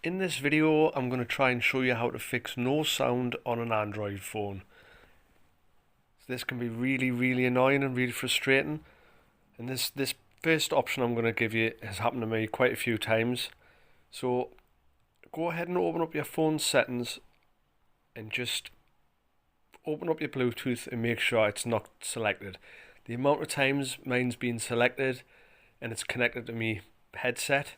In this video, I'm going to try and show you how to fix no sound on an Android phone. This can be really annoying and really frustrating. And this first option I'm going to give you has happened to me quite a few times. So go ahead and open up your phone settings and just open up your Bluetooth and make sure it's not selected. The amount of times mine's been selected and it's connected to my headset,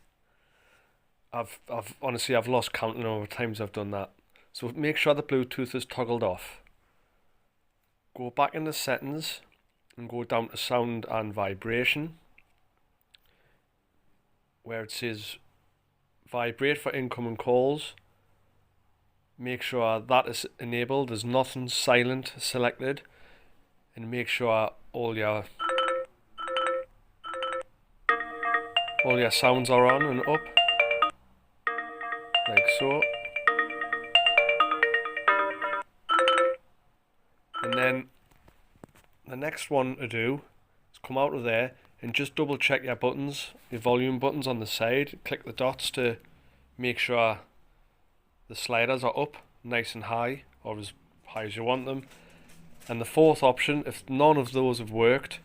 I've honestly lost count of times I've done that. So make sure the Bluetooth is toggled off. Go back into settings and go down to sound and vibration, where it says vibrate for incoming calls. Make sure that is enabled. There's nothing silent selected, and make sure all your sounds are on and up, like so. And then the next one to do is come out of there and just double check your buttons, your volume buttons on the side. Click the dots to make sure the sliders are up nice and high, or as high as you want them. And the fourth option, if none of those have worked,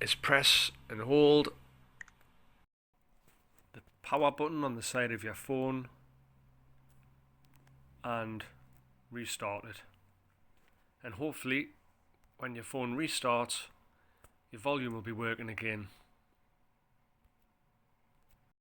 is press and hold the power button on the side of your phone and restart it. And hopefully when your phone restarts, your volume will be working again.